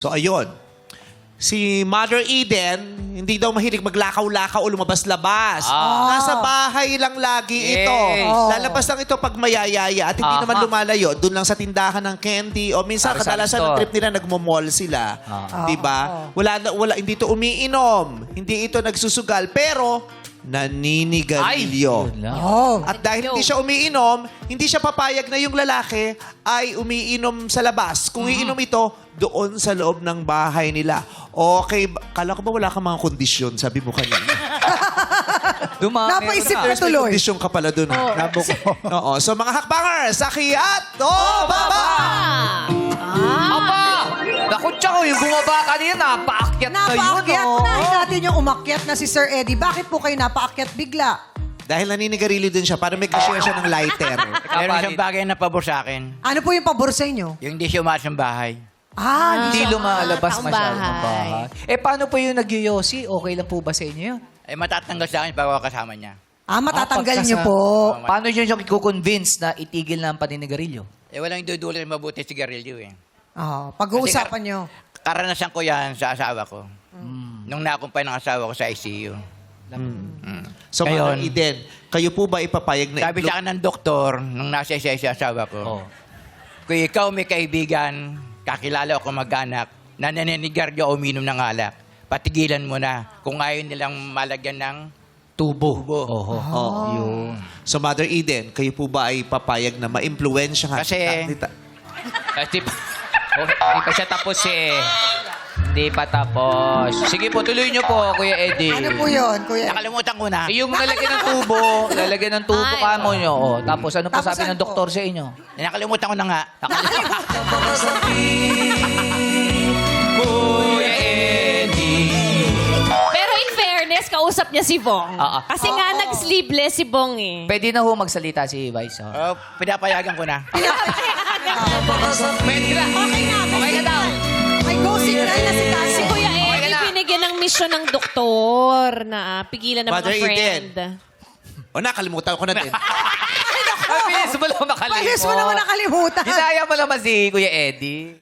So, ayun. Si Mother Eden, hindi daw mahilig maglakaw-lakaw o lumabas-labas. Nasa bahay lang lagi ito. Lalabas lang ito pag mayayaya at hindi naman lumalayo. Doon lang sa tindahan ng candy o minsan kadalasan ng trip nila nagmo-mall sila. Diba? Wala, hindi ito umiinom. Hindi ito nagsusugal. Pero, naninigarilyo. At dahil hindi siya umiinom, hindi siya papayag na yung lalaki ay umiinom sa labas. Kung iinom ito, doon sa loob ng bahay nila. Okay, kala ko ba wala kang mga kondisyon? Sabi mo kanina. Napaisip na tuloy. May kondisyon ka pala doon. Oo. So mga hakbangers, akyat o baba! Aba! Naku, tsaka yung bumaba kanina, napaakyat na yun. Napaakyat na. Natin yung umakyat na si Sir Eddie. Bakit po kayo napaakyat bigla? Dahil naninigarilyo din siya, para may share siya ng lighter. Meron siyang bagay na pabor sa akin. Ano po yung pabor sa inyo? Yung hindi siya umalis ng bahay. Hindi lumalabas taong masyado ng bahay. bahay. Paano po yung nagyoyosi? Okay lang po ba sa inyo yun? Ay matatanggal sa akin pag ako kasama niya. Matatanggal niyo po. Paano yun yung i-convince na itigil na ang paninigarilyo? Walang idudulot ng mabuti sigarilyo eh. Pag-uusapan niyo. Karanasan ko yan sa asawa ko. Nung nakumpay ng asawa ko sa ICU. So Mother Eden, kayo po ba ipapayag na Sabi sa akin ng doktor, nung nasa isa sa asawa ko, kung ikaw may kaibigan, kakilala o mag-anak, na naninigarilyo o uminom ng alak, patigilan mo na kung ayaw nilang malagyan ng tubo. Yun. So Mother Eden, kayo po ba ay papayag na ma-impluensya nga? Kasi- Kasi hindi pa siya tapos eh. Hindi pa tapos. Sige po, tuloy niyo po, Kuya Eddie. Ano po yun, Kuya? Nakalimutan ko na. Yung lalagyan ng tubo, lalagyan ng tubo Ay, kamo nyo. Tapos ano po Tapos sabi ano ng po? doktor sa inyo? Nakalimutan ko na nga. Kuya Eddie. Pero in fairness, kausap niya si Bong. Kasi nga nag-sleepless si Bong eh. Pwede na ho magsalita si Vice. Pinapayagan ko na. Pwede na. Okay na daw. May go signal na si Si Tasi. Kuya Eddie, binigyan ng misyon ng doktor na pigilan ng Mother mga friend. O nakalimutan ko na din. Ay, bilis mo lang makalimot. Palis mo naman nakalimutan. Ginaya mo naman si Kuya Eddie.